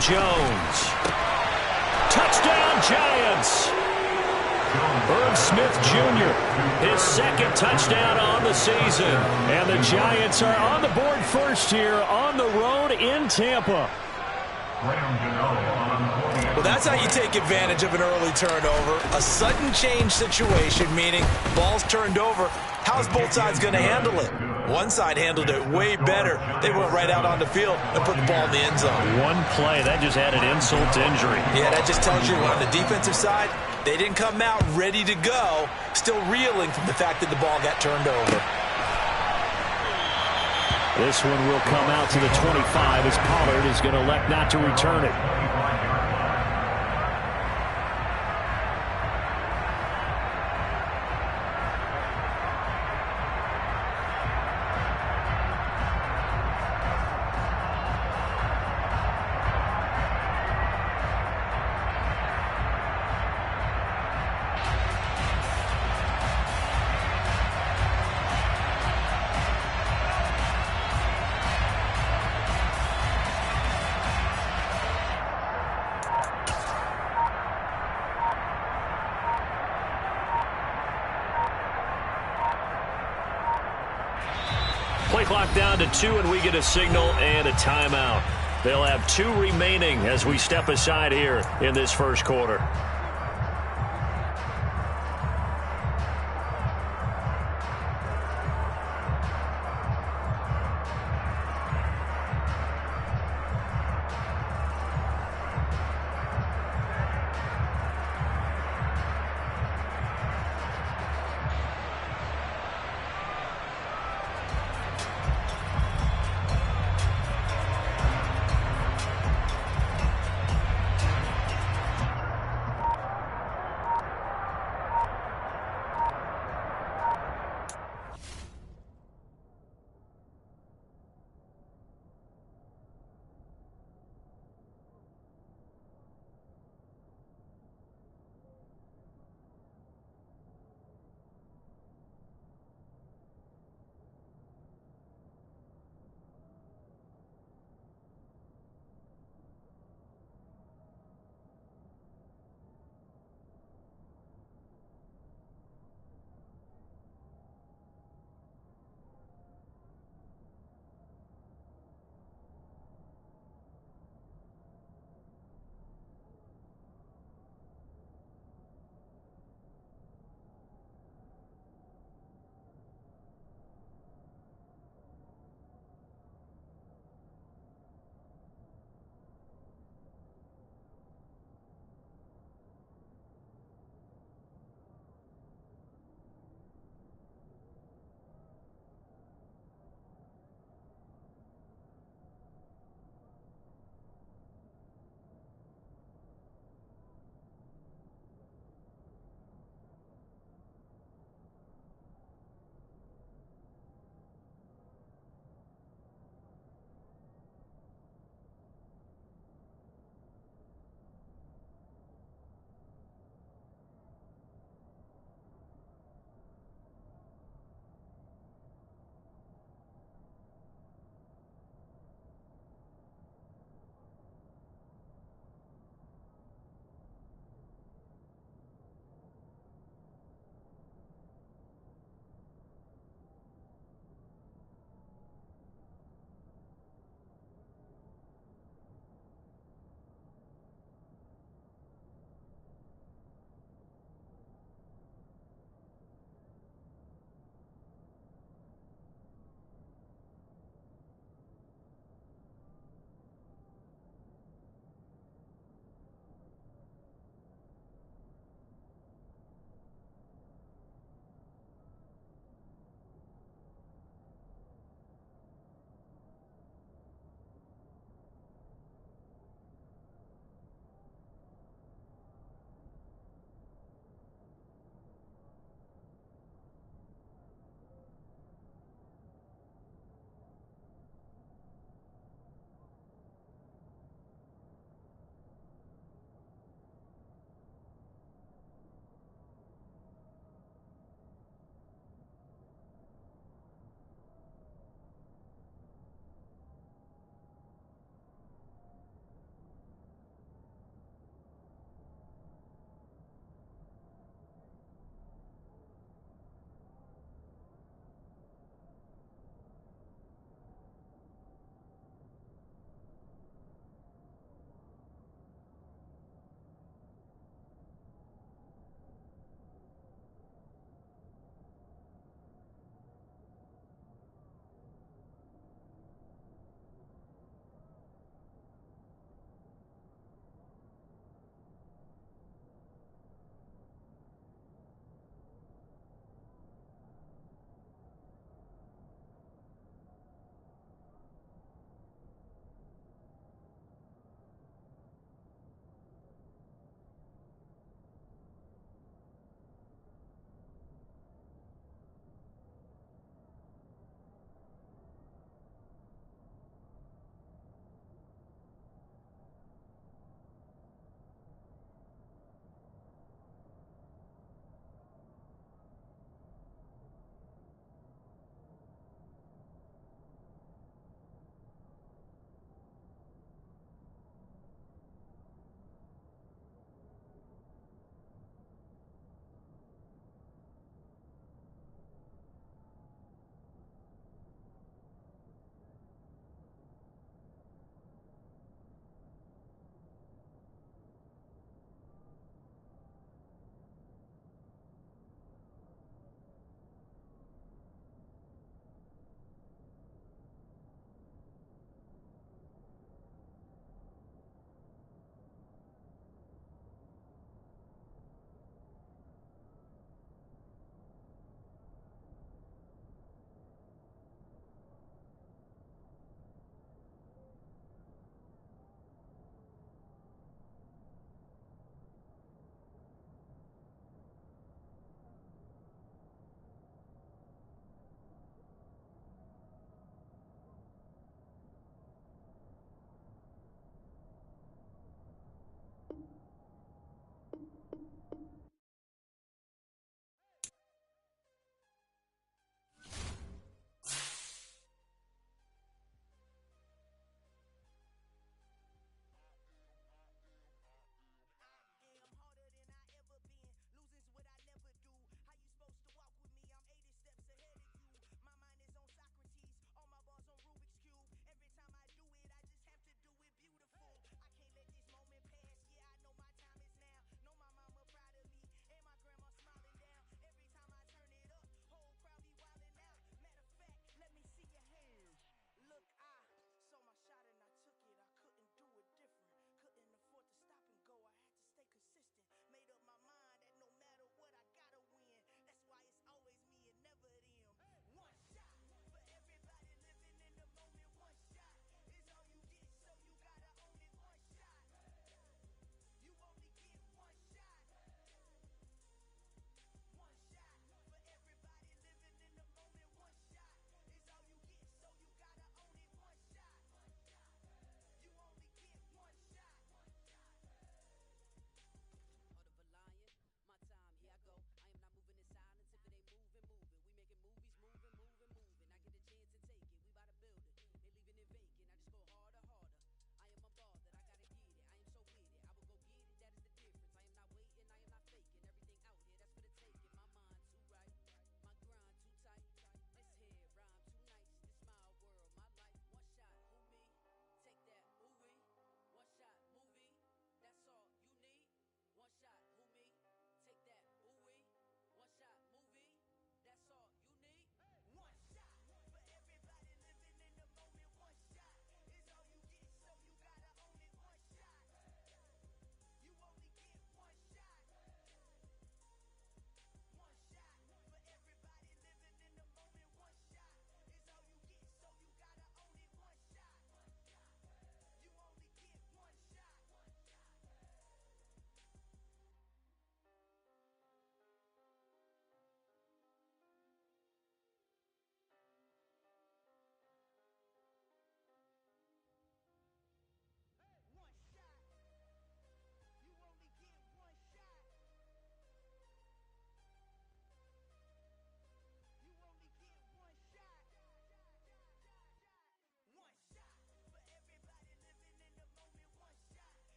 Jones. Touchdown, Giants! Irv Smith Jr., his second touchdown on the season. And the Giants are on the board first here on the road in Tampa. Well, that's how you take advantage of an early turnover. A sudden change situation, meaning ball's turned over. How's both sides going to handle it? One side handled it way better. They went right out on the field and put the ball in the end zone. One play, that just added insult to injury. Yeah, that just tells you on the defensive side, they didn't come out ready to go, still reeling from the fact that the ball got turned over. This one will come out to the 25 as Pollard is going to elect not to return it. Play clock down to 2, and we get a signal and a timeout. They'll have 2 remaining as we step aside here in this first quarter.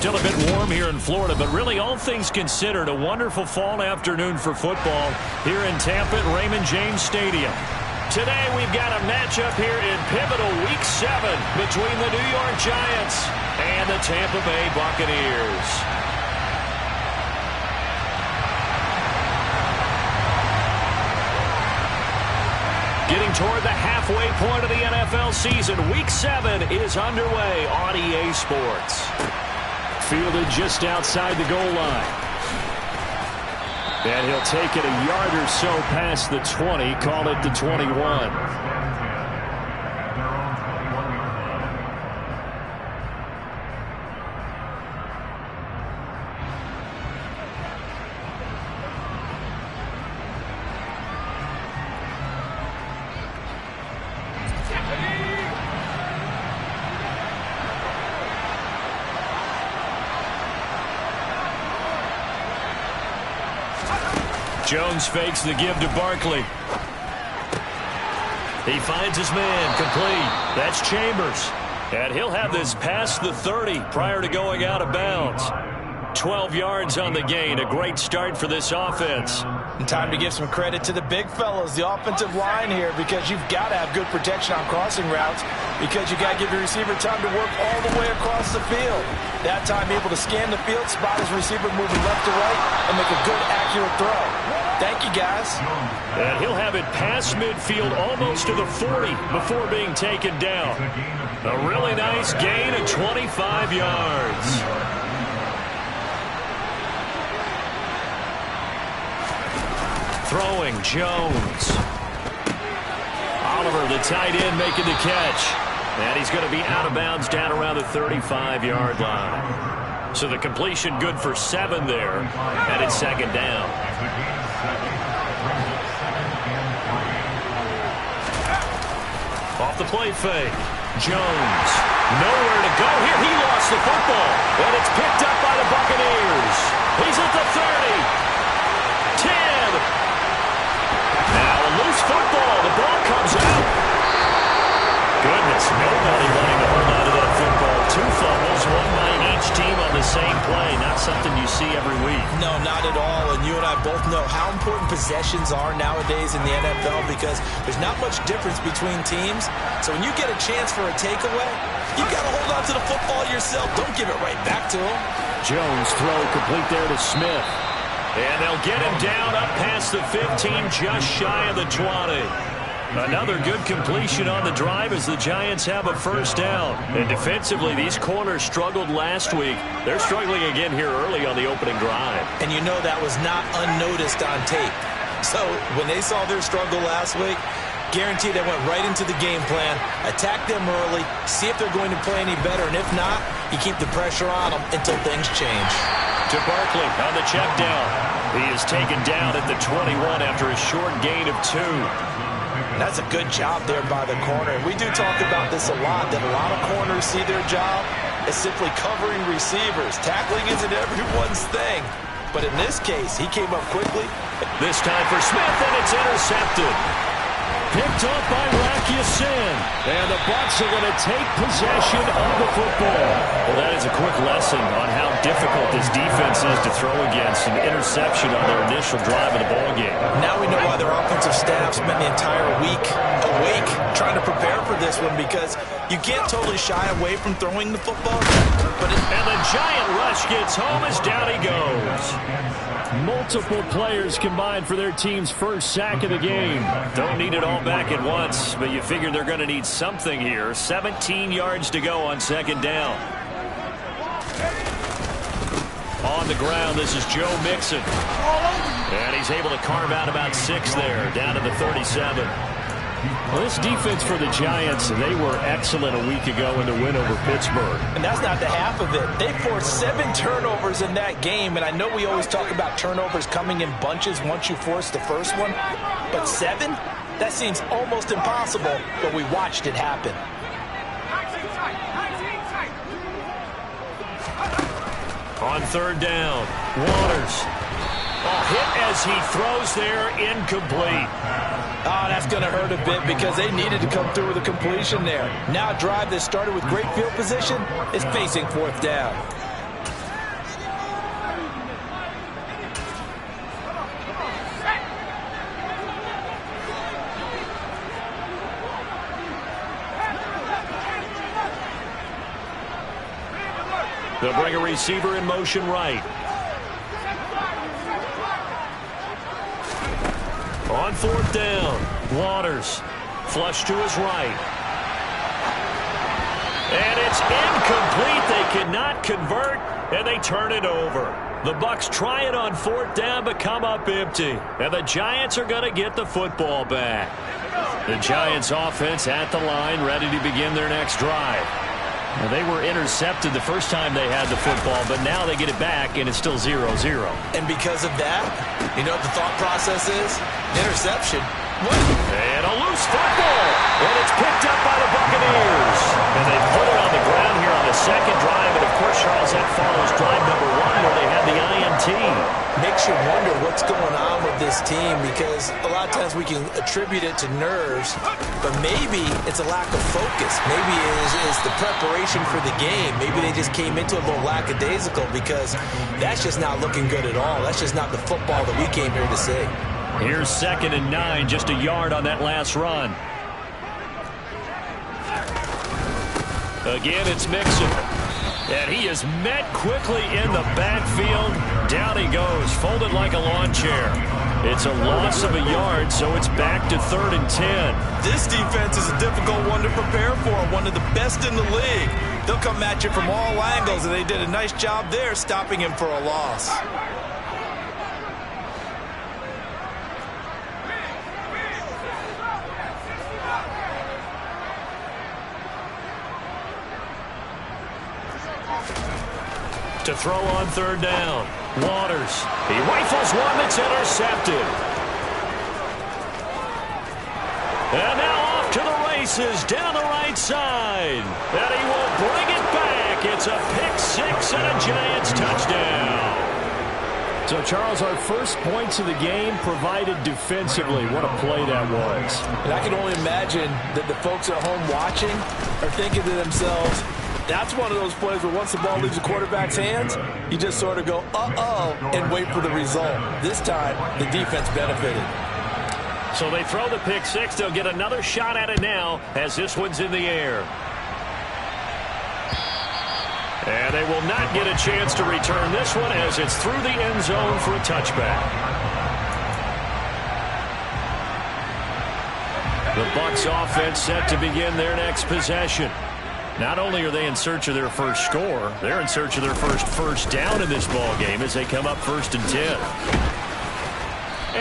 Still a bit warm here in Florida, but really all things considered, a wonderful fall afternoon for football here in Tampa at Raymond James Stadium. Today we've got a matchup here in pivotal Week 7 between the New York Giants and the Tampa Bay Buccaneers. Getting toward the halfway point of the NFL season, Week 7 is underway on EA Sports. Fielded just outside the goal line. And he'll take it a yard or so past the 20, call it the 21. Jones fakes the give to Barkley. He finds his man, complete. That's Chambers. And he'll have this past the 30 prior to going out of bounds. 12 yards on the gain. A great start for this offense. And time to give some credit to the big fellas, the offensive line here, because you've got to have good protection on crossing routes, because you got to give your receiver time to work all the way across the field. That time able to scan the field, spot his receiver moving left to right, and make a good, accurate throw. Thank you, guys. And he'll have it past midfield almost to the 40 before being taken down. A really nice gain of 25 yards. Throwing Jones. Oliver, the tight end, making the catch. And he's going to be out of bounds down around the 35-yard line. So the completion good for 7 there. And it's second down. Off the play fake. Jones. Nowhere to go here. He lost the football. And it's picked up by the Buccaneers. He's at the 30. 10. Now a loose football. The ball comes out. Goodness, nobody wanting to hold on to that football. 2 fumbles, 1 by each team on the same play. Not something you see every week. No, not at all. And you and I both know how important possessions are nowadays in the NFL, because there's not much difference between teams. So when you get a chance for a takeaway, you got to hold on to the football yourself. Don't give it right back to him. Jones throw complete there to Smith. And they'll get him down up past the 15, just shy of the 20. Another good completion on the drive as the Giants have a first down. And defensively, these corners struggled last week. They're struggling again here early on the opening drive. And you know that was not unnoticed on tape. So when they saw their struggle last week, guaranteed they went right into the game plan, attack them early, see if they're going to play any better. And if not, you keep the pressure on them until things change. To Barkley on the check down. He is taken down at the 21 after a short gain of 2. That's a good job there by the corner. We do talk about this a lot, that a lot of corners see their job as simply covering receivers. Tackling isn't everyone's thing. But in this case, he came up quickly. This time for Smith, and it's intercepted. Picked up by Rakiasin. And the Bucs are going to take possession of the football. Well, that is a quick lesson on how difficult this defense is to throw against. An interception on their initial drive of the ballgame. Now we know why their offensive staff spent the entire week awake trying to prepare for this one, because you can't totally shy away from throwing the football. And the giant rush gets home as down he goes. Multiple players combined for their team's first sack of the game. Don't need it all back at once, but you figure they're going to need something here. 17 yards to go on second down. On the ground, this is Joe Mixon. And he's able to carve out about 6 there, down to the 37. Well, this defense for the Giants, they were excellent a week ago in the win over Pittsburgh. And that's not the half of it. They forced 7 turnovers in that game, and I know we always talk about turnovers coming in bunches once you force the first one, but 7? That seems almost impossible, but we watched it happen. On third down, Waters. Hit as he throws there, incomplete. Oh, that's going to hurt a bit, because they needed to come through with a completion there. Now a drive that started with great field position is facing 4th down. They'll bring a receiver in motion right. On 4th down, Waters. Flush to his right. And it's incomplete. They cannot convert, and they turn it over. The Bucs try it on 4th down, but come up empty. And the Giants are going to get the football back. The Giants offense at the line, ready to begin their next drive. Well, they were intercepted the first time they had the football, but now they get it back, and it's still 0-0. And because of that, you know what the thought process is? Interception. What? And a loose football. And it's picked up by the Buccaneers. And they put it on the ground here on the second drive. And, of course, Charles, that follows drive number 1 where they had the INT. Makes you wonder what's going on with this team, because a lot of times we can attribute it to nerves, but maybe it's a lack of focus. Maybe it's the preparation for the game. Maybe they just came into it a little lackadaisical, because that's just not looking good at all. That's just not the football that we came here to see. Here's 2nd and 9, just a yard on that last run. Again, it's Mixon. And he is met quickly in the backfield. Down he goes, folded like a lawn chair. It's a loss of a yard, so it's back to 3rd and 10. This defense is a difficult one to prepare for, one of the best in the league. They'll come at you from all angles, and they did a nice job there stopping him for a loss. To throw on 3rd down, Waters. He rifles one that's intercepted. And now off to the races down the right side. And he will bring it back. It's a pick-6 and a Giants touchdown. So, Charles, our first points of the game provided defensively. What a play that was. And I can only imagine that the folks at home watching are thinking to themselves, that's one of those plays where once the ball leaves the quarterback's hands, you just sort of go, uh-oh, and wait for the result. This time, the defense benefited. So they throw the pick-6. They'll get another shot at it now as this one's in the air. And they will not get a chance to return this one as it's through the end zone for a touchback. The Bucs offense set to begin their next possession. Not only are they in search of their first score, they're in search of their first down in this ball game as they come up 1st and 10.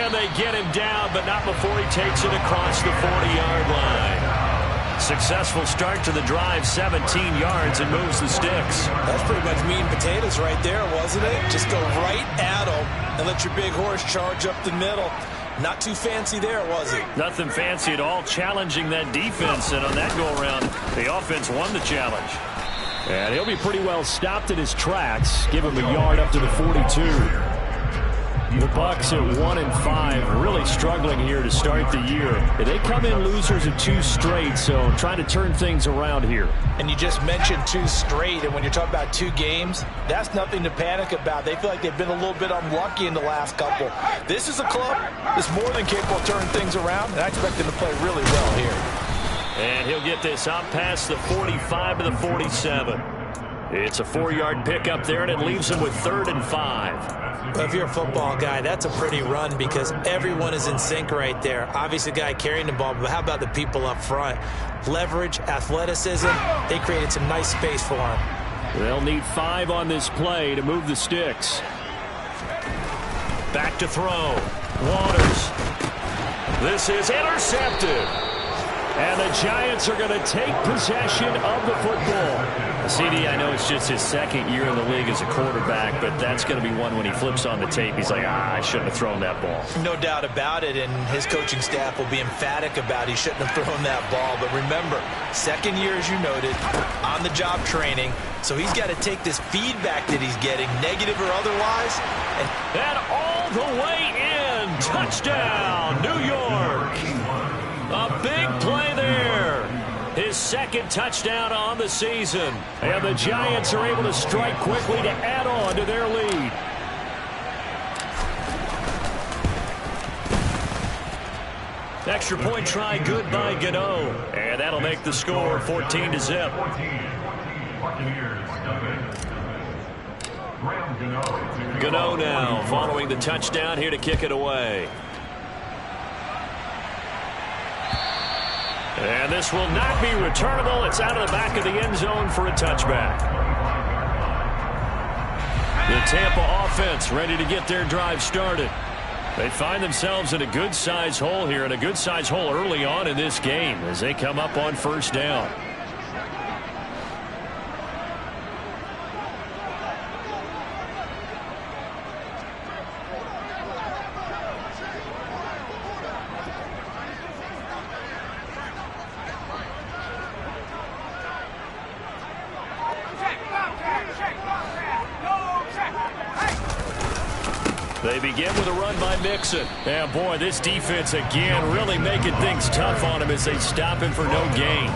And they get him down, but not before he takes it across the 40-yard line. Successful start to the drive, 17 yards, and moves the sticks. That's pretty much meat and potatoes right there, wasn't it? Just go right at him and let your big horse charge up the middle. Not too fancy there, was it? Nothing fancy at all, challenging that defense. And on that go-around, the offense won the challenge. And he'll be pretty well stopped in his tracks. Give him a yard up to the 42. The Bucs at 1-5, really struggling here to start the year. They come in losers of 2 straight, so trying to turn things around here. And you just mentioned 2 straight, and when you're talking about 2 games, that's nothing to panic about. They feel like they've been a little bit unlucky in the last couple. This is a club that's more than capable of turning things around, and I expect them to play really well here. And he'll get this out past the 45 to the 47. It's a 4-yard pickup there, and it leaves him with 3rd and 5. Well, if you're a football guy, that's a pretty run because everyone is in sync right there. Obviously, the guy carrying the ball, but how about the people up front? Leverage, athleticism, they created some nice space for him. They'll need 5 on this play to move the sticks. Back to throw. Waters. This is intercepted. And the Giants are going to take possession of the football. CD, I know it's just his 2nd year in the league as a quarterback, but that's going to be one when he flips on the tape. He's like, I shouldn't have thrown that ball. No doubt about it, and his coaching staff will be emphatic about he shouldn't have thrown that ball. But remember, 2nd year, as you noted, on-the-job training, so he's got to take this feedback that he's getting, negative or otherwise. And all the way in. Touchdown, New York. A big play there. His 2nd touchdown on the season. And the Giants are able to strike quickly to add on to their lead. Extra point try good by Gano. And that'll make the score 14-0. Gano now following the touchdown here to kick it away. And this will not be returnable. It's out of the back of the end zone for a touchback. The Tampa offense ready to get their drive started. They find themselves in a good-sized hole here, and a good-sized hole early on in this game as they come up on first down. They begin with a run by Mixon. And boy, this defense again really making things tough on him as they stop him for no gain.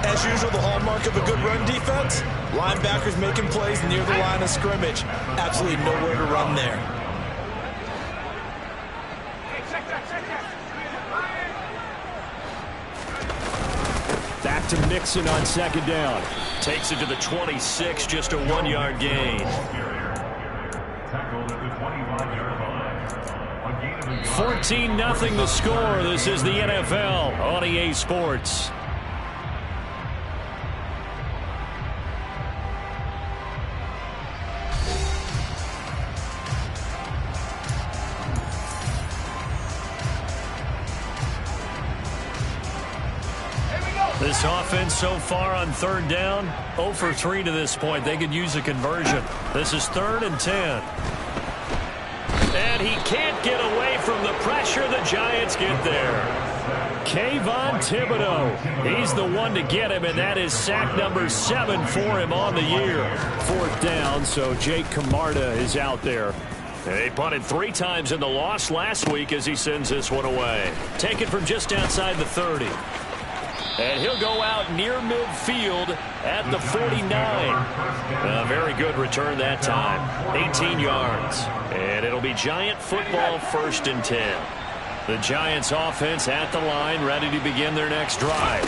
As usual, the hallmark of a good run defense, linebackers making plays near the line of scrimmage. Absolutely nowhere to run there. Back to Mixon on second down. Takes it to the 26, just a 1-yard gain. 14-0 the score. This is the NFL on EA Sports. This offense so far on third down, 0 for 3 to this point. They could use a conversion. This is 3rd and 10. And he can't get away from the pressure. The Giants get there. Kayvon Thibodeau, he's the one to get him, and that is sack number 7 for him on the year. 4th down, so Jake Camarda is out there. They punted 3 times in the loss last week as he sends this one away. Taken from just outside the 30. And he'll go out near midfield at the 49. A very good return that time. 18 yards. And it'll be Giant football 1st and 10. The Giants offense at the line, ready to begin their next drive.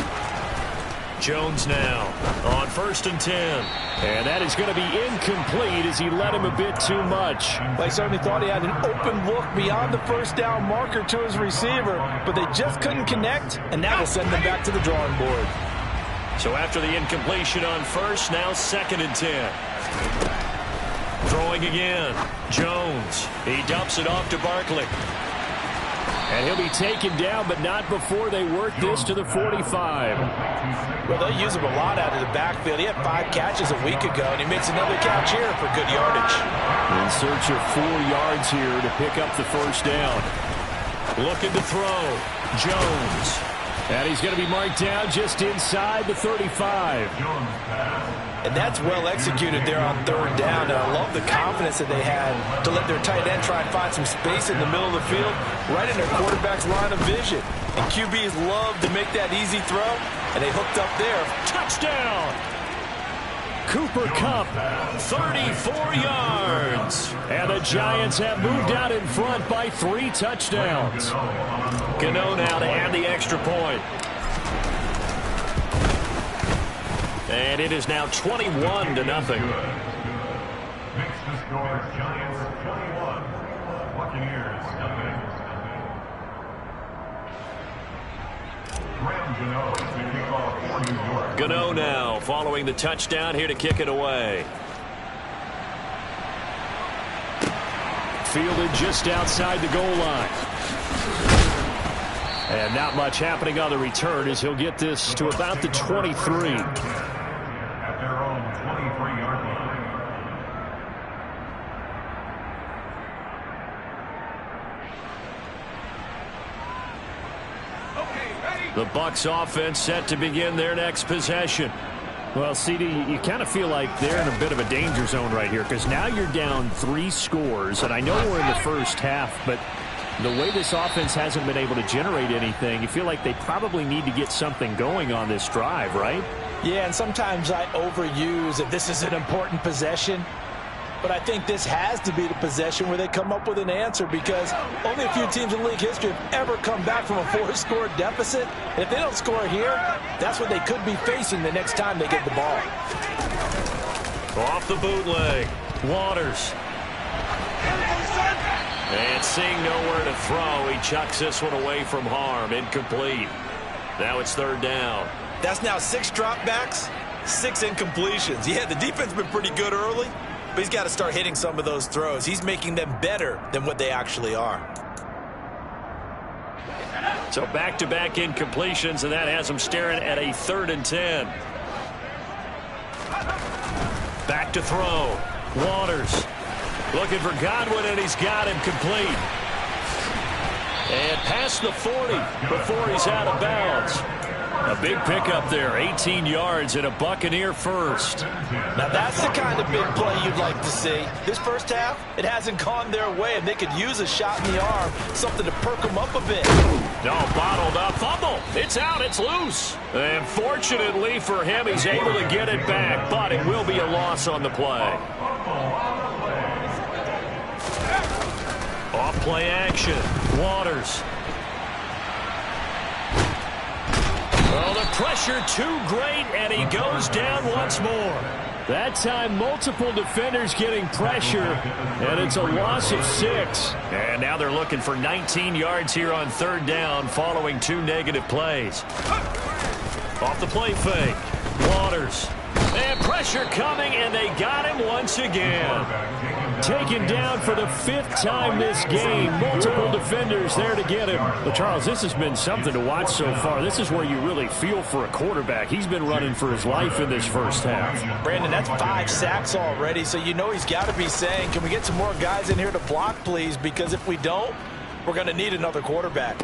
Jones now on 1st and 10. And that is going to be incomplete as he led him a bit too much. They certainly thought he had an open look beyond the first down marker to his receiver, but they just couldn't connect, and that will send them back to the drawing board. So after the incompletion on 1st, now 2nd and 10. Throwing again. Jones. He dumps it off to Barkley. And he'll be taken down, but not before they work this to the 45. Well, they use him a lot out of the backfield. He had 5 catches a week ago, and he makes another catch here for good yardage. In search of 4 yards here to pick up the 1st down. Looking to throw. Jones. And he's going to be marked down just inside the 35. And that's well executed there on 3rd down. And I love the confidence that they had to let their tight end try and find some space in the middle of the field, right in their quarterback's line of vision. And QBs love to make that easy throw, and they hooked up there. Touchdown! Cooper Kupp, 34 yards. And the Giants have moved out in front by 3 touchdowns. Gano now to add the extra point. And it is now 21-0. Next to score, Giants 21, Buccaneers nothing. Gano now following the touchdown here to kick it away. Fielded just outside the goal line. And not much happening on the return as he'll get this to about the 23. At their own 23-yard line. The Bucs offense set to begin their next possession. Well, CD, you kind of feel like they're in a bit of a danger zone right here because now you're down 3 scores, and I know we're in the first half, but the way this offense hasn't been able to generate anything, you feel like they probably need to get something going on this drive, right? Yeah, and sometimes I overuse that this is an important possession. But I think this has to be the possession where they come up with an answer because only a few teams in league history have ever come back from a 4-score deficit. And if they don't score here, that's what they could be facing the next time they get the ball. Off the bootleg. Waters. And seeing nowhere to throw, he chucks this one away from harm. Incomplete. Now it's third down. That's now 6 dropbacks, 6 incompletions. Yeah, the defense has been pretty good early, but he's got to start hitting some of those throws. He's making them better than what they actually are. So back-to-back incompletions, and that has him staring at a 3rd and 10. Back to throw. Waters looking for Godwin, and he's got him complete. And past the 40 before he's out of bounds. A big pickup there, 18 yards and a Buccaneer first. Now that's the kind of big play you'd like to see. This first half, it hasn't gone their way, and they could use a shot in the arm, something to perk them up a bit. No, bottled up, fumble. It's out, it's loose. And fortunately for him, he's able to get it back, but it will be a loss on the play. Off play action, Waters. Oh, the pressure too great, and he goes down once more. That time, multiple defenders getting pressure, and it's a loss of 6. And now they're looking for 19 yards here on 3rd down following 2 negative plays. Off the play fake, Waters. And pressure coming, and they got him once again. Taken down for the 5th time this game. Multiple defenders there to get him. Well, Charles, this has been something to watch so far. This is where you really feel for a quarterback. He's been running for his life in this first half. Brandon, that's 5 sacks already, so you know he's got to be saying, can we get some more guys in here to block, please? Because if we don't, we're going to need another quarterback.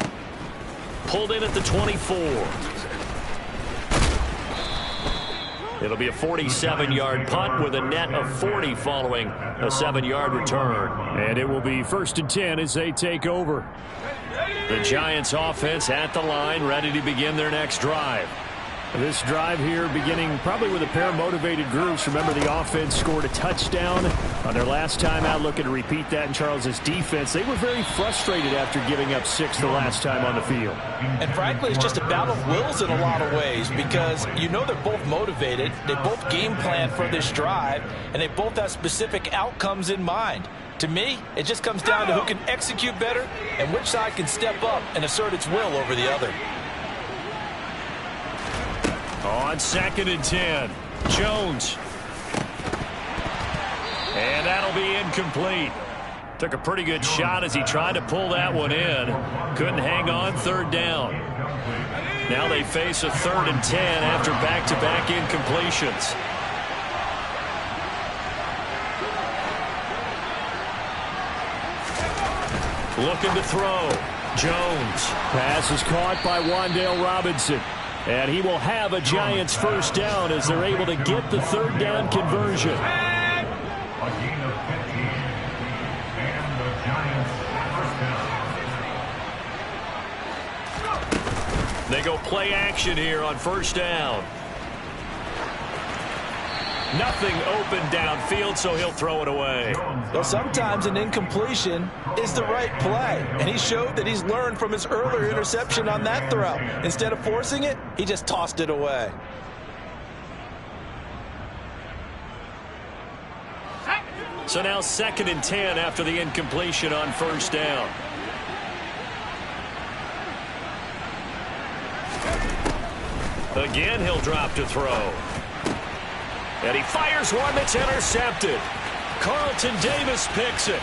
Pulled in at the 24. It'll be a 47-yard punt with a net of 40 following a 7-yard return. And it will be 1st and 10 as they take over. The Giants offense at the line, ready to begin their next drive. This drive here beginning probably with a pair of motivated groups. Remember, the offense scored a touchdown on their last time out, looking to repeat that in Charles's defense. They were very frustrated after giving up 6 the last time on the field. And frankly, it's just a battle of wills in a lot of ways, because you know they're both motivated, they both game plan for this drive, and they both have specific outcomes in mind. To me, it just comes down to who can execute better and which side can step up and assert its will over the other. On 2nd and 10, Jones. And that'll be incomplete. Took a pretty good shot as he tried to pull that one in. Couldn't hang on 3rd down. Now they face a 3rd and 10 after back-to-back incompletions. Looking to throw. Jones. Pass is caught by Wan'Dale Robinson. And he will have a Giants first down as they're able to get the 3rd down conversion. A gain of 15. And the Giants first down. They go play action here on 1st down. Nothing open downfield, so he'll throw it away. Well, sometimes an incompletion is the right play, and he showed that he's learned from his earlier interception on that throw. Instead of forcing it, he just tossed it away. So now 2nd and 10 after the incompletion on 1st down. Again, he'll drop to throw. And he fires one that's intercepted. Carlton Davis picks it.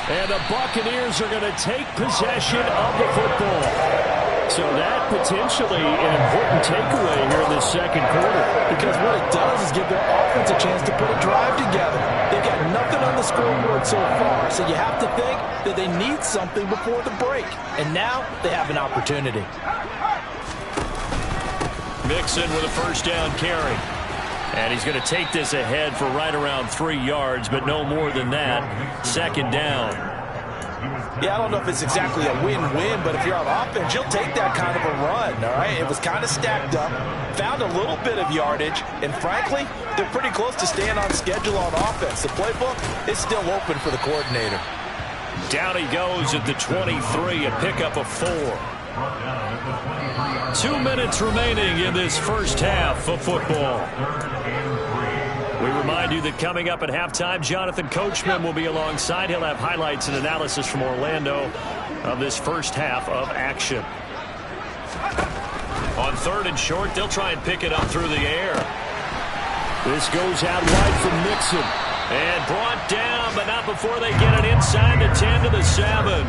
And the Buccaneers are going to take possession of the football. So that potentially an important takeaway here in this 2nd quarter. Because what it does is give their offense a chance to put a drive together. They've got nothing on the scoreboard so far, so you have to think that they need something before the break. And now they have an opportunity. Mixon with a 1st down carry. And he's going to take this ahead for right around 3 yards, but no more than that. 2nd down. Yeah, I don't know if it's exactly a win-win, but if you're on offense, you'll take that kind of a run, all right? It was kind of stacked up, found a little bit of yardage, and frankly, they're pretty close to staying on schedule on offense. The playbook is still open for the coordinator. Down he goes at the 23, a pickup of 4. 2 minutes remaining in this first half of football. We remind you that coming up at halftime, Jonathan Coachman will be alongside. He'll have highlights and analysis from Orlando of this first half of action. On 3rd and short, they'll try and pick it up through the air. This goes out wide from Mixon. And brought down, but not before they get it inside the 10 to the 7.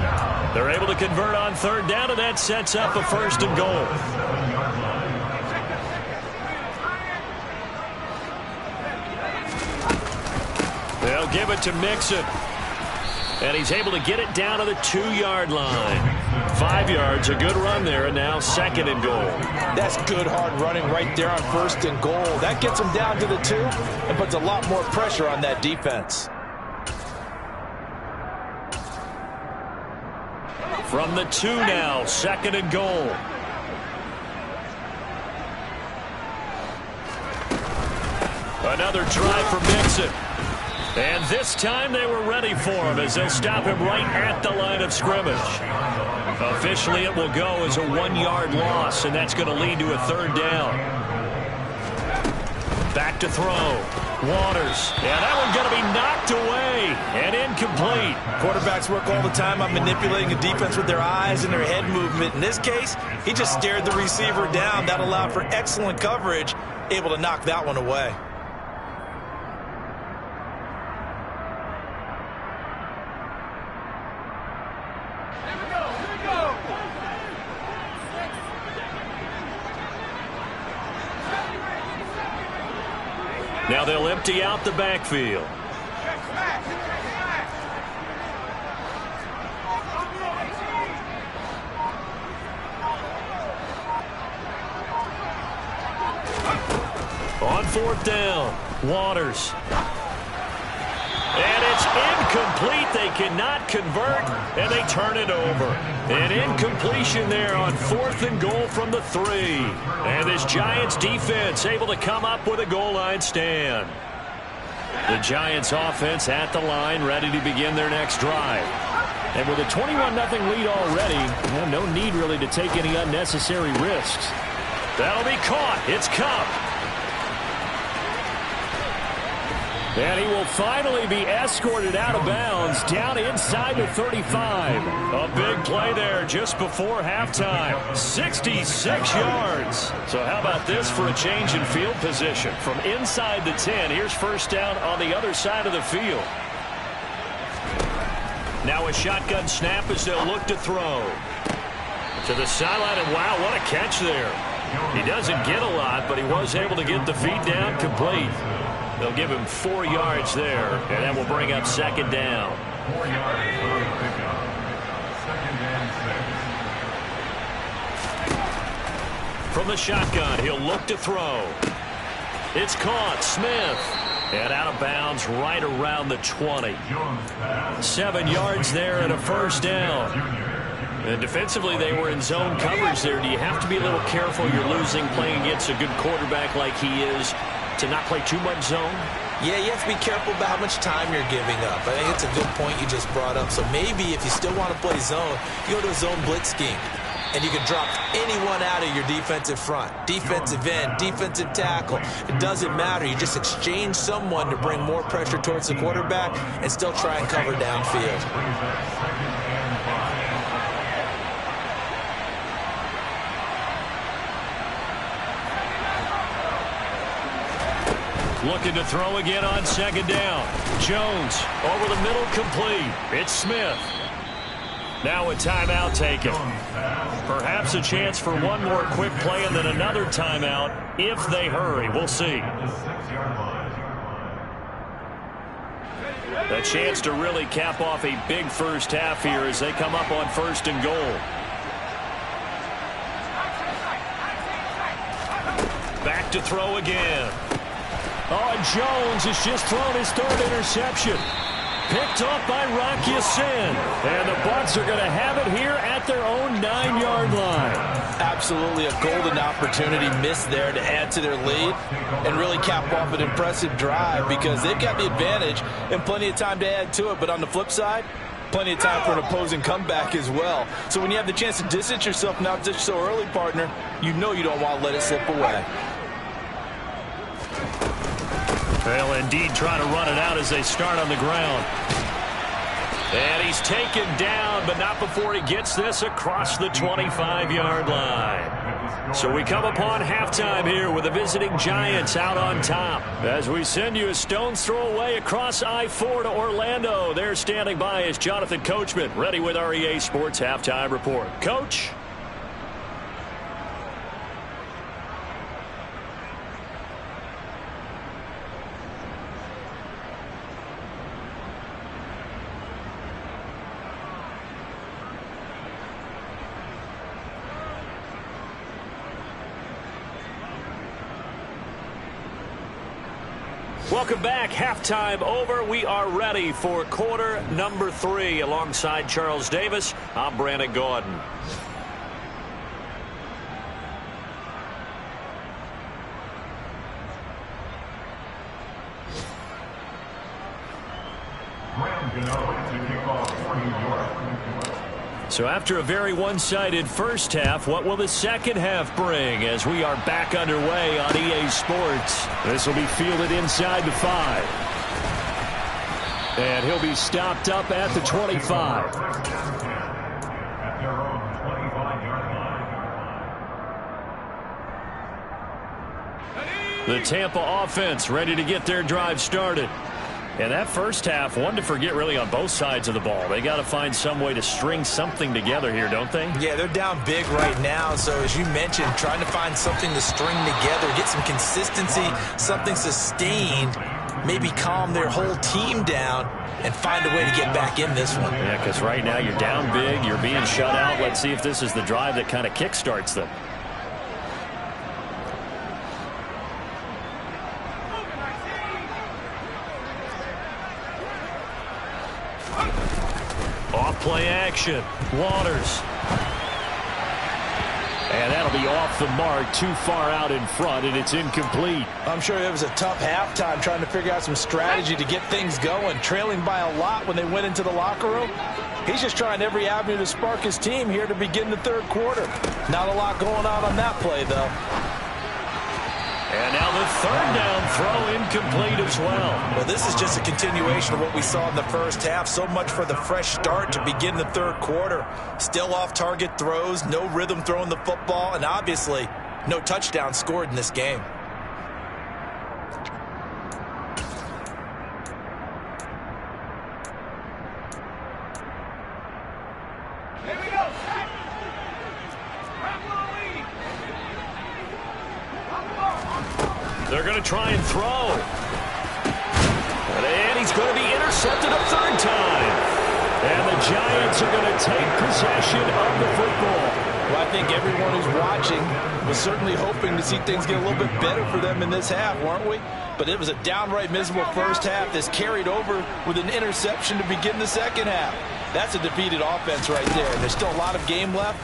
They're able to convert on 3rd down, and that sets up a 1st and goal. They'll give it to Mixon. And he's able to get it down to the 2-yard line. 5 yards, a good run there, and now 2nd and goal. That's good hard running right there on 1st and goal. That gets him down to the 2 and puts a lot more pressure on that defense. From the 2 now, 2nd and goal. Another try for Mixon. And this time they were ready for him as they'll stop him right at the line of scrimmage. Officially, it will go as a 1-yard loss, and that's going to lead to a 3rd down. Back to throw. Waters. Yeah, that one's going to be knocked away and incomplete. Quarterbacks work all the time on manipulating a defense with their eyes and their head movement. In this case, he just stared the receiver down. That allowed for excellent coverage, able to knock that one away. Now they'll empty out the backfield. On 4th down, Waters. And it's incomplete. They cannot convert, and they turn it over. An incompletion there on 4th and goal from the 3. And this Giants defense able to come up with a goal line stand. The Giants offense at the line, ready to begin their next drive. And with a 21-0 lead already, no need really to take any unnecessary risks. That'll be caught. It's Cup. And he will finally be escorted out of bounds down inside the 35. A big play there just before halftime. 66 yards. So how about this for a change in field position? From inside the 10, here's 1st down on the other side of the field. Now a shotgun snap as they'll look to throw. To the sideline, and wow, what a catch there. He doesn't get a lot, but he was able to get the feet down complete. They'll give him 4 yards there, and that will bring up 2nd down. 4 yards for the pickup. 2nd and 6. From the shotgun, he'll look to throw. It's caught. Smith. And out of bounds right around the 20. 7 yards there and a 1st down. And defensively, they were in zone coverage there. Do you have to be a little careful? You're losing playing against a good quarterback like he is, to not play too much zone? Yeah, you have to be careful about how much time you're giving up. I think it's a good point you just brought up. So maybe if you still want to play zone, you go to a zone blitz scheme. And you can drop anyone out of your defensive front. Defensive end, defensive tackle. It doesn't matter. You just exchange someone to bring more pressure towards the quarterback and still try and cover downfield. Looking to throw again on 2nd down. Jones over the middle, complete. It's Smith. Now a timeout taken. Perhaps a chance for one more quick play and then another timeout if they hurry. We'll see. A chance to really cap off a big first half here as they come up on 1st and goal. Back to throw again. Oh, Jones has just thrown his 3rd interception. Picked off by Rock Ya-Sin. And the Bucs are going to have it here at their own 9-yard line. Absolutely a golden opportunity missed there to add to their lead and really cap off an impressive drive because they've got the advantage and plenty of time to add to it. But on the flip side, plenty of time for an opposing comeback as well. So when you have the chance to distance yourself from opposition so early, partner, you know you don't want to let it slip away. They'll indeed try to run it out as they start on the ground. And he's taken down, but not before he gets this across the 25-yard line. So we come upon halftime here with the visiting Giants out on top. As we send you a stone's throw away across I-4 to Orlando. There standing by is Jonathan Coachman, ready with our EA Sports Halftime Report. Coach? Welcome back. Halftime over. We are ready for quarter number 3. Alongside Charles Davis, I'm Brandon Gordon. So after a very one-sided first half, what will the second half bring as we are back underway on EA Sports? This will be fielded inside the 5. And he'll be stopped up at the 25. The Tampa offense ready to get their drive started. And that first half, one to forget really on both sides of the ball. They got to find some way to string something together here, don't they? Yeah, they're down big right now. So as you mentioned, trying to find something to string together, get some consistency, something sustained, maybe calm their whole team down and find a way to get back in this one. Yeah, because right now you're down big, you're being shut out. Let's see if this is the drive that kind of kickstarts them. Play action. Waters. And that'll be off the mark, too far out in front, and it's incomplete. I'm sure it was a tough halftime trying to figure out some strategy to get things going, trailing by a lot when they went into the locker room. He's just trying every avenue to spark his team here to begin the third quarter. Not a lot going on that play, though. And now the third down throw incomplete as well. Well, this is just a continuation of what we saw in the first half. So much for the fresh start to begin the third quarter. Still off-target throws, no rhythm throwing the football, and obviously no touchdown scored in this game. They're going to try and throw. And he's going to be intercepted a third time. And the Giants are going to take possession of the football. Well, I think everyone who's watching was certainly hoping to see things get a little bit better for them in this half, weren't we? But it was a downright miserable first half that's carried over with an interception to begin the second half. That's a defeated offense right there. There's still a lot of game left.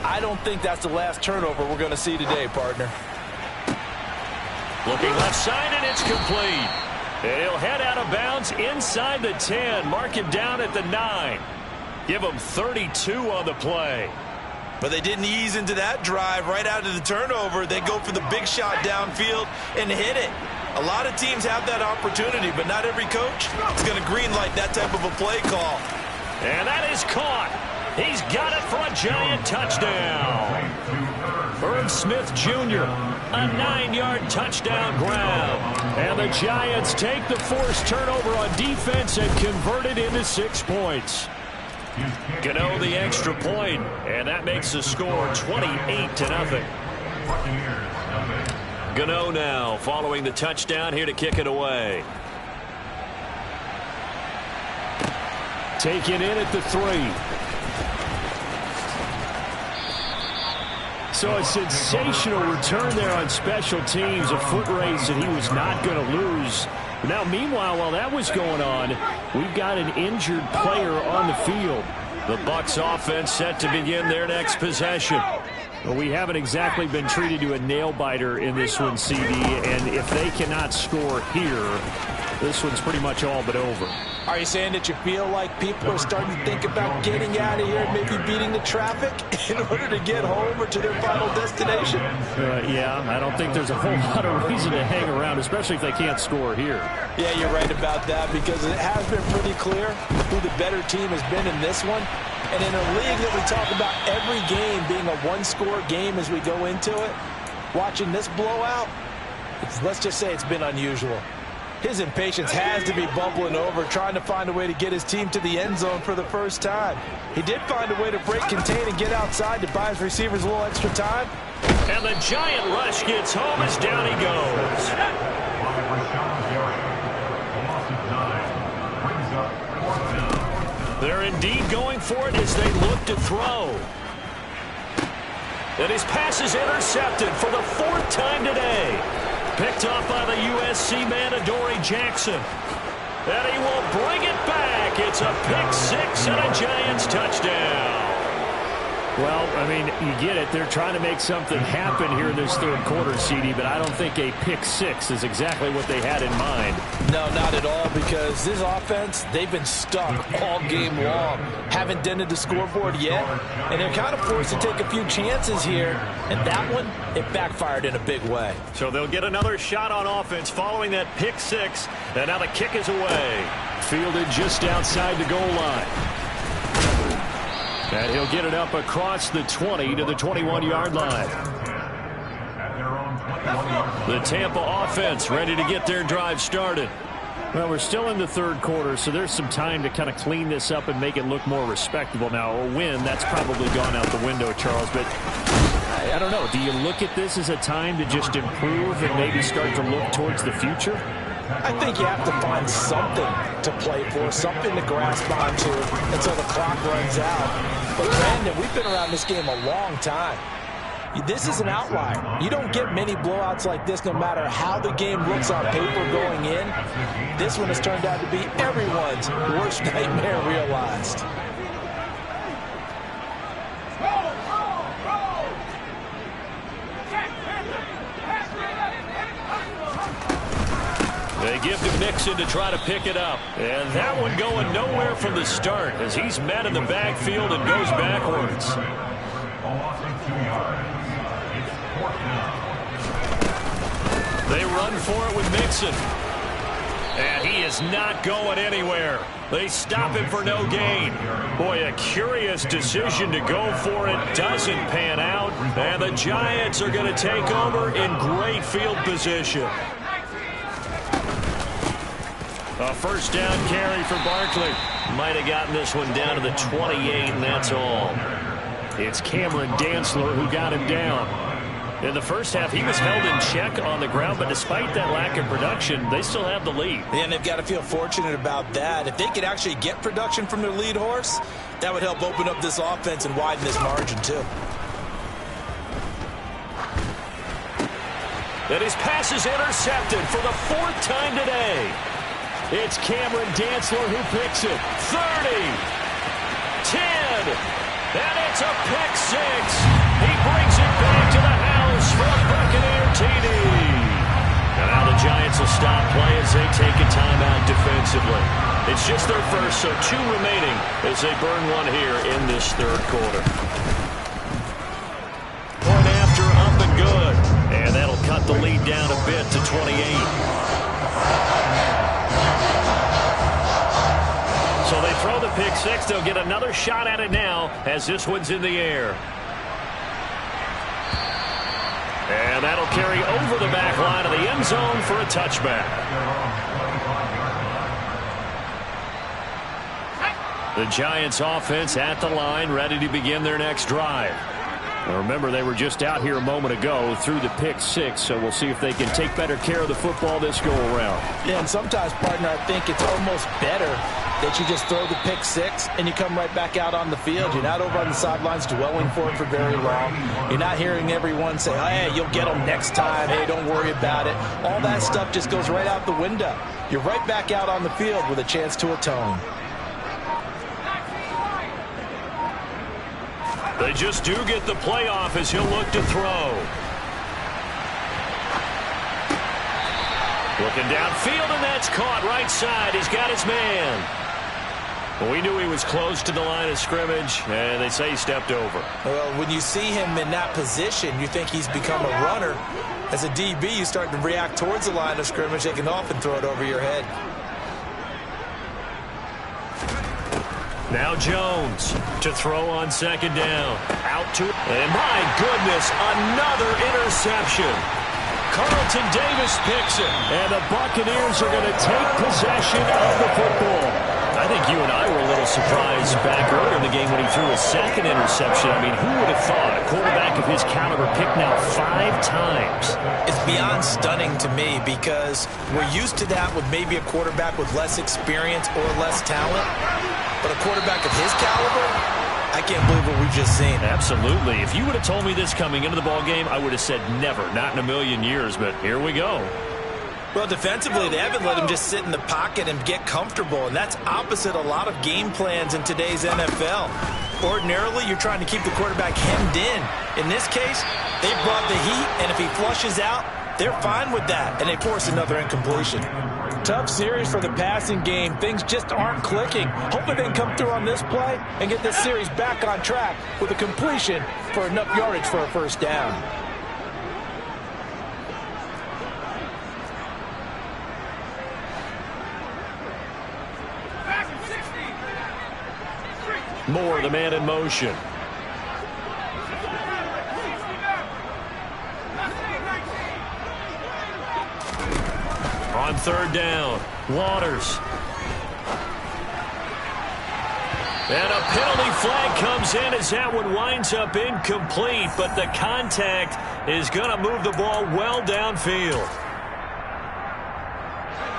I don't think that's the last turnover we're going to see today, partner. Looking left side, and it's complete. And he'll head out of bounds inside the 10. Mark him down at the 9. Give him 32 on the play. But they didn't ease into that drive right out of the turnover. They go for the big shot downfield and hit it. A lot of teams have that opportunity, but not every coach is going to greenlight that type of a play call. And that is caught. He's got it for a Giant touchdown. Irv Smith Jr., a 9-yard touchdown grab. And the Giants take the forced turnover on defense and convert it into 6 points. Gano the extra point, and that makes the score 28-0. Gano now following the touchdown here to kick it away. Taken in at the 3. So a sensational return there on special teams, a foot race that he was not going to lose. Now, meanwhile, while that was going on, we've got an injured player on the field. The Bucs offense set to begin their next possession. Well, we haven't exactly been treated to a nail-biter in this one, CD, and if they cannot score here, this one's pretty much all but over. Are you saying that you feel like people are starting to think about getting out of here and maybe beating the traffic in order to get home or to their final destination? Yeah, I don't think there's a whole lot of reason to hang around, especially if they can't score here. Yeah, you're right about that, because it has been pretty clear who the better team has been in this one. And in a league that we talk about every game being a one-score game as we go into it, watching this blowout, let's just say it's been unusual. His impatience has to be bubbling over, trying to find a way to get his team to the end zone for the first time. He did find a way to break, contain, and get outside to buy his receivers a little extra time. And the giant rush gets home as down he goes. They're indeed going for it as they look to throw. And his pass is intercepted for the 4th time today. Picked off by the USC man, Adoree Jackson. And he will bring it back. It's a pick 6 and a Giants touchdown. Well, I mean, you get it. They're trying to make something happen here in this third quarter, CD, but I don't think a pick 6 is exactly what they had in mind. No, not at all, because this offense, they've been stuck all game long. Haven't dented the scoreboard yet, and they're kind of forced to take a few chances here, and that one, it backfired in a big way. So they'll get another shot on offense following that pick 6, and now the kick is away. Fielded just outside the goal line. And he'll get it up across the 20 to the 21-yard line. The Tampa offense ready to get their drive started. Well, we're still in the third quarter, so there's some time to kind of clean this up and make it look more respectable. Now, a win, that's probably gone out the window, Charles, but I don't know. Do you look at this as a time to just improve and maybe start to look towards the future? I think you have to find something to play for, something to grasp onto until the clock runs out. But, Brandon, we've been around this game a long time. This is an outlier. You don't get many blowouts like this no matter how the game looks on paper going in. This one has turned out to be everyone's worst nightmare realized. They give to Mixon to try to pick it up. And that one going nowhere from the start as he's met in the backfield and goes backwards. They run for it with Mixon. And he is not going anywhere. They stop him for no gain. Boy, a curious decision to go for it. Doesn't pan out. And the Giants are going to take over in great field position. A first down carry for Barkley. Might have gotten this one down to the 28, and that's all. It's Cameron Dantzler who got him down. In the first half, he was held in check on the ground, but despite that lack of production, they still have the lead. And they've got to feel fortunate about that. If they could actually get production from their lead horse, that would help open up this offense and widen this margin, too. And his pass is intercepted for the 4th time today. It's Cameron Dantzler who picks it. 30, 10, and it's a pick 6. He brings it back to the house for a Buccaneer TD. And now the Giants will stop play as they take a timeout defensively. It's just their first, so 2 remaining as they burn one here in this third quarter. Point after, up and good. And that'll cut the lead down a bit to 28. So they throw the pick 6. They'll get another shot at it now as this one's in the air. And that'll carry over the back line of the end zone for a touchback. The Giants offense at the line, ready to begin their next drive. Now remember, they were just out here a moment ago through the pick 6, so we'll see if they can take better care of the football this go-around. Yeah, and sometimes, partner, I think it's almost better that you just throw the pick 6 and you come right back out on the field. You're not over on the sidelines dwelling for it for very long. You're not hearing everyone say, hey, you'll get them next time. Hey, don't worry about it. All that stuff just goes right out the window. You're right back out on the field with a chance to atone. They just do get the playoff as he'll look to throw. Looking downfield, and that's caught right side. He's got his man. Well, we knew he was close to the line of scrimmage, and they say he stepped over. Well, when you see him in that position, you think he's become a runner. As a DB, you start to react towards the line of scrimmage. They can often throw it over your head. Now Jones to throw on second down. Out to, and my goodness, another interception. Carlton Davis picks it, and the Buccaneers are going to take possession of the football. I think you and I were a little surprised back earlier in the game when he threw his second interception. I mean, who would have thought a quarterback of his caliber picked now 5 times? It's beyond stunning to me because we're used to that with maybe a quarterback with less experience or less talent. But a quarterback of his caliber, I can't believe what we've just seen. Absolutely. If you would have told me this coming into the ball game, I would have said never, not in a million years, but here we go. Well, defensively, they haven't let him just sit in the pocket and get comfortable, and that's opposite a lot of game plans in today's NFL. Ordinarily, you're trying to keep the quarterback hemmed in. In this case, they brought the heat, and if he flushes out, they're fine with that, and they force another incompletion. Tough series for the passing game. Things just aren't clicking. Hopefully they can come through on this play and get this series back on track with a completion for enough yardage for a first down. Moore, the man in motion. On third down, Waters. And a penalty flag comes in as that one winds up incomplete, but the contact is going to move the ball well downfield.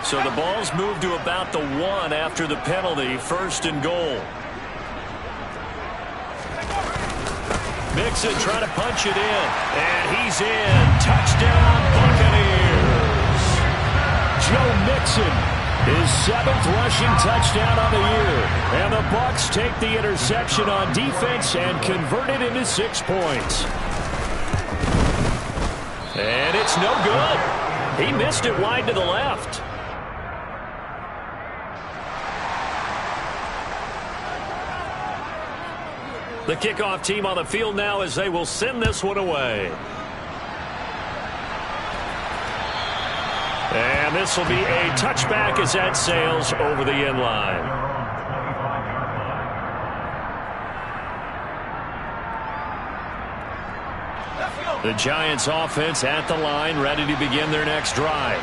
So the ball's moved to about the 1 after the penalty, first and goal. Mixon trying to punch it in, and he's in. Touchdown, Buccaneers. Joe Mixon, his 7th rushing touchdown on the year. And the Bucs take the interception on defense and convert it into 6 points. And it's no good. He missed it wide to the left. The kickoff team on the field now as they will send this one away. And this will be a touchback as that sails over the end line. The Giants offense at the line, ready to begin their next drive.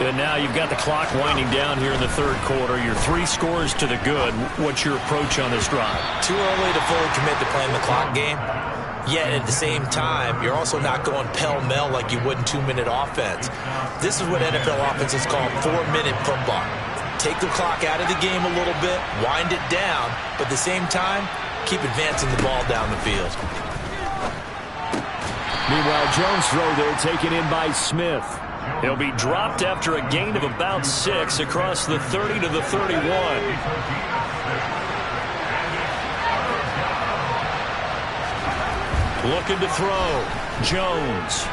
And now you've got the clock winding down here in the third quarter. You're 3 scores to the good. What's your approach on this drive? Too early to fully commit to playing the clock game. Yet at the same time, you're also not going pell-mell like you would in 2-minute offense. This is what NFL offenses call 4-minute football. Take the clock out of the game a little bit, wind it down, but at the same time, keep advancing the ball down the field. Meanwhile, Jones' throw there taken in by Smith. He'll be dropped after a gain of about 6 across the 30 to the 31. Looking to throw. Jones.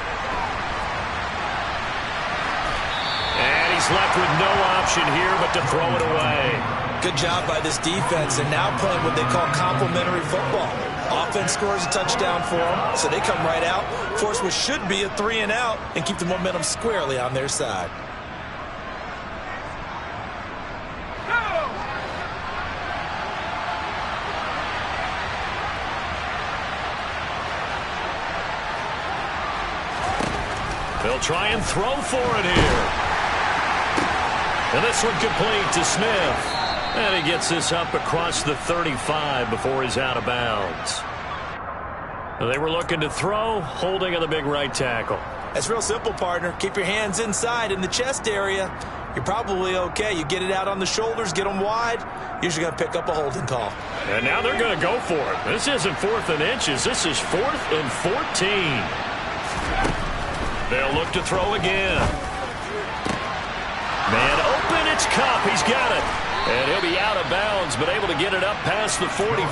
And he's left with no option here but to throw it away. Good job by this defense, and now playing what they call complementary football. Offense scores a touchdown for them, so they come right out, force what should be a 3 and out, and keep the momentum squarely on their side. They'll try and throw for it here. And this one complete to Smith. And he gets this up across the 35 before he's out of bounds. They were looking to throw, holding on the big right tackle. That's real simple, partner. Keep your hands inside in the chest area. You're probably okay. You get it out on the shoulders, get them wide. Usually going to pick up a holding call. And now they're going to go for it. This isn't 4th and inches. This is 4th and 14. They'll look to throw again. Man open, it's Kupp. He's got it. And he'll be out of bounds, but able to get it up past the 45.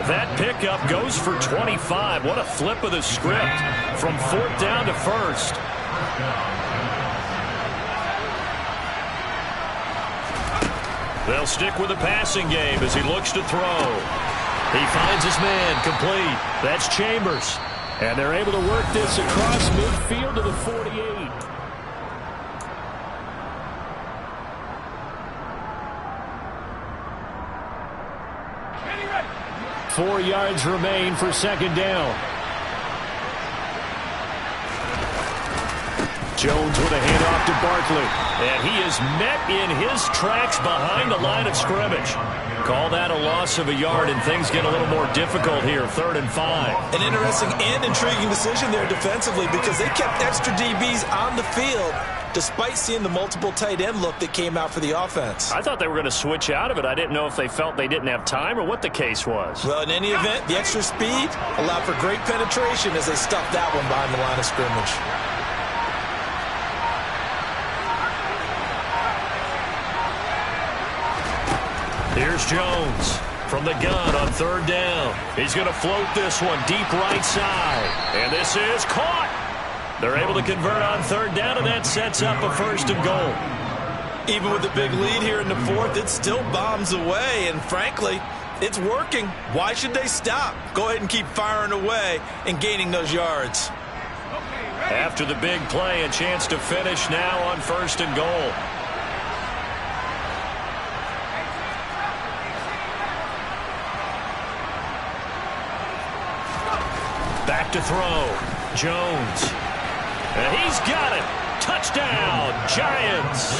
That pickup goes for 25. What a flip of the script from 4th down to 1st. They'll stick with the passing game as he looks to throw. He finds his man complete. That's Chambers. And they're able to work this across midfield to the 48. Four yards remain for second down. Jones with a handoff to Barkley. And he is met in his tracks behind the line of scrimmage. Call that a loss of a yard, and things get a little more difficult here, 3rd and 5. An interesting and intriguing decision there defensively because they kept extra DBs on the field despite seeing the multiple tight end look that came out for the offense. I thought they were going to switch out of it. I didn't know if they felt they didn't have time or what the case was. Well, in any event, the extra speed allowed for great penetration as they stuffed that one behind the line of scrimmage. Here's Jones from the gun on 3rd down. He's going to float this one deep right side. And this is caught. They're able to convert on 3rd down, and that sets up a 1st and goal. Even with the big lead here in the 4th, it still bombs away. And frankly, it's working. Why should they stop? Go ahead and keep firing away and gaining those yards. After the big play, a chance to finish now on 1st and goal. Back to throw. Jones. And he's got it. Touchdown, Giants.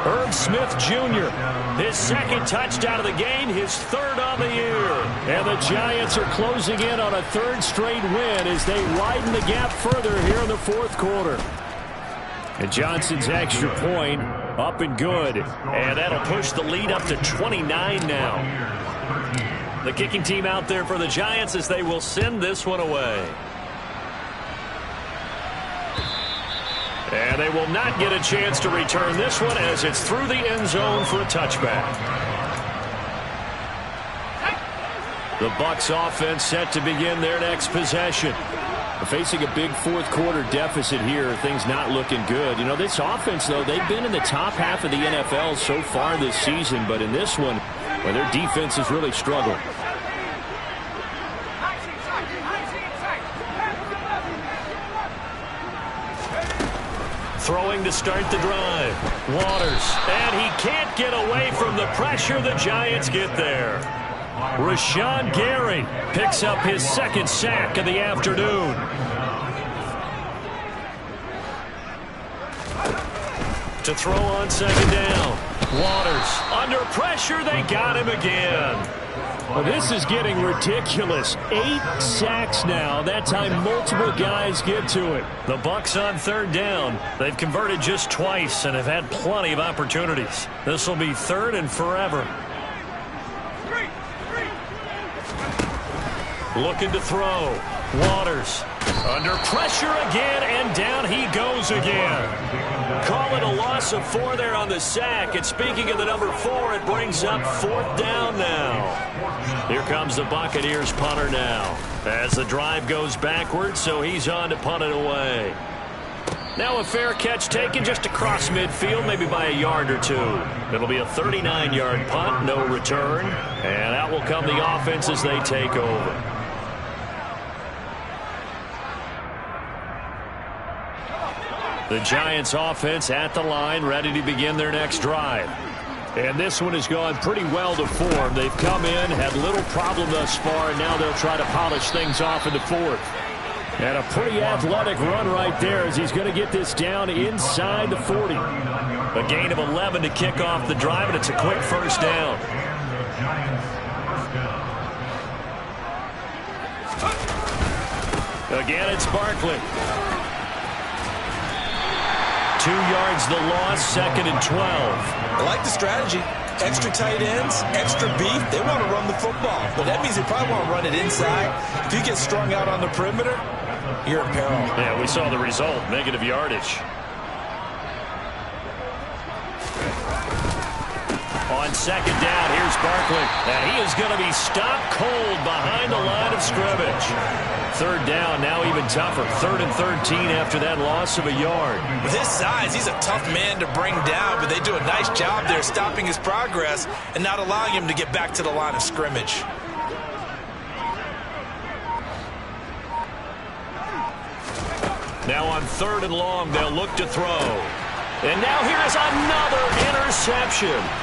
Herb Smith Jr., his 2nd touchdown of the game, his 3rd on the year. And the Giants are closing in on a 3rd straight win as they widen the gap further here in the 4th quarter. And Johnson's extra point up and good. And that'll push the lead up to 29 now. The kicking team out there for the Giants as they will send this one away. And they will not get a chance to return this one as it's through the end zone for a touchback. The Bucs offense set to begin their next possession. Facing a big 4th quarter deficit here, things not looking good. You know, this offense, though, they've been in the top half of the NFL so far this season, but in this one, well, their defense has really struggled. Throwing to start the drive. Waters. And he can't get away from the pressure. The Giants get there. Rashawn Gary picks up his 2nd sack of the afternoon. To throw on 2nd down. Waters. Under pressure. They got him again. Well, this is getting ridiculous. 8 sacks now. That time multiple guys get to it. The Bucs on 3rd down. They've converted just twice and have had plenty of opportunities. This will be 3rd and forever. Looking to throw. Waters. Under pressure again, and down he goes again. Call it a loss of 4 there on the sack. And speaking of the number 4, it brings up 4th down now. Here comes the Buccaneers punter now. As the drive goes backwards, so he's on to punt it away. Now a fair catch taken just across midfield, maybe by a yard or 2. It'll be a 39-yard punt, no return. And out will come the offense as they take over. The Giants offense at the line, ready to begin their next drive. And this one has gone pretty well to form. They've come in, had little problem thus far, and now they'll try to polish things off in the 4th. And a pretty athletic run right there as he's going to get this down inside the 40. A gain of 11 to kick off the drive, and it's a quick 1st down. Again, it's Barkley. 2 yards the loss, 2nd and 12. I like the strategy. Extra tight ends, extra beef. They want to run the football, but that means they probably want to run it inside. If you get strung out on the perimeter, you're in peril. Yeah, we saw the result, negative yardage. On On second down, here's Barkley. And he is going to be stopped cold behind the line of scrimmage. Third down, now even tougher. 3rd and 13 after that loss of a yard. With his size, he's a tough man to bring down, but they do a nice job there stopping his progress and not allowing him to get back to the line of scrimmage. Now on 3rd and long, they'll look to throw. And now here's another interception.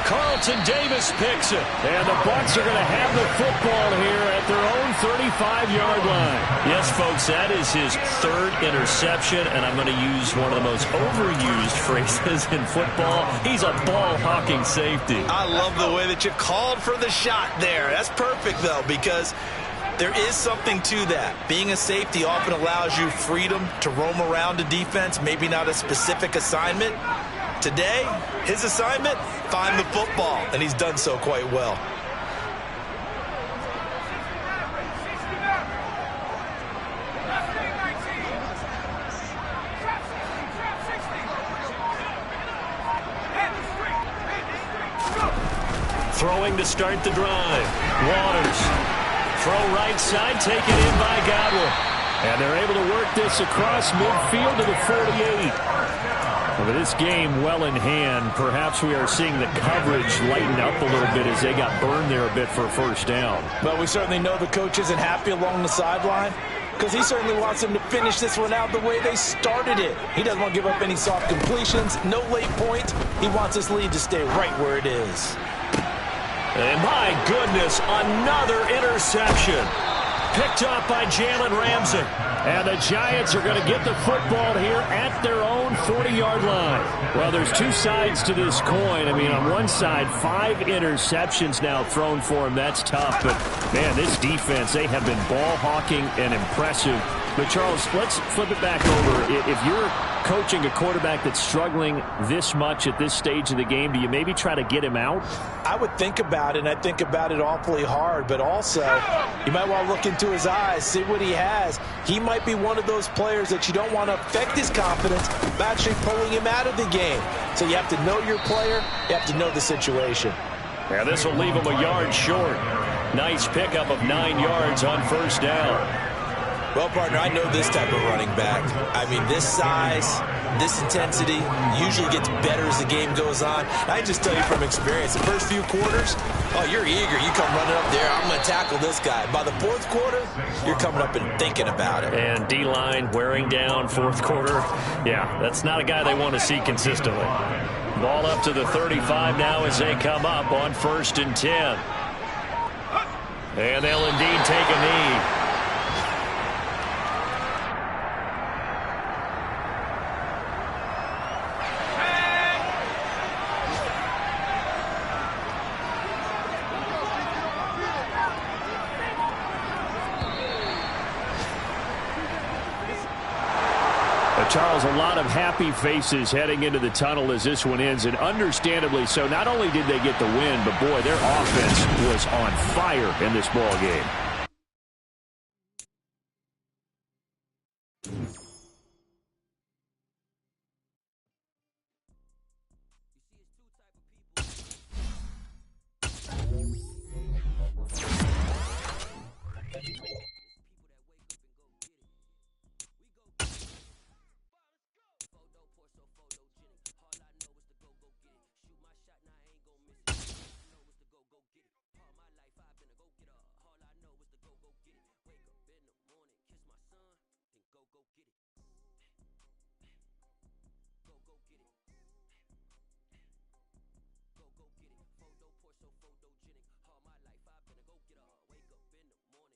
Carlton Davis picks it. And the Bucs are going to have the football here at their own 35-yard line. Yes, folks, that is his 3rd interception, and I'm going to use one of the most overused phrases in football. He's a ball-hawking safety. I love the way that you called for the shot there. That's perfect, though, because there is something to that. Being a safety often allows you freedom to roam around a defense, maybe not a specific assignment. Today, his assignment, find the football, and he's done so quite well. Throwing to start the drive. Waters. Throw right side, taken in by Godwin. And they're able to work this across midfield to the 48. With this game well in hand, perhaps we are seeing the coverage lighten up a little bit as they got burned there a bit for a first down. But we certainly know the coach isn't happy along the sideline because he certainly wants them to finish this one out the way they started it. He doesn't want to give up any soft completions, no late points. He wants his lead to stay right where it is. And my goodness, another interception. Picked off by Jalen Ramsey. And the Giants are going to get the football here at their own 40-yard line. Well, there's two sides to this coin. I mean, on one side, 5 interceptions now thrown for him. That's tough. But, man, this defense, they have been ball hawking and impressive. But, Charles, let's flip it back over. If you're coaching a quarterback that's struggling this much at this stage of the game, do you maybe try to get him out? I would think about it, and I think about it awfully hard. But also, you might want to look into his eyes, see what he has. He might be one of those players that you don't want to affect his confidence by actually pulling him out of the game. So you have to know your player. You have to know the situation. Yeah, this will leave him a yard short. Nice pickup of 9 yards on first down. Well, partner, I know this type of running back. I mean, this size, this intensity usually gets better as the game goes on. I just tell you from experience, the first few quarters, oh, you're eager. You come running up there, I'm going to tackle this guy. By the 4th quarter, you're coming up and thinking about it. And D-line wearing down 4th quarter. Yeah, that's not a guy they want to see consistently. Ball up to the 35 now as they come up on 1st and 10. And they'll indeed take a knee. Charles, a lot of happy faces heading into the tunnel as this one ends, and understandably so. Not only did they get the win, but, boy, their offense was on fire in this ball game. Looking in the mirror.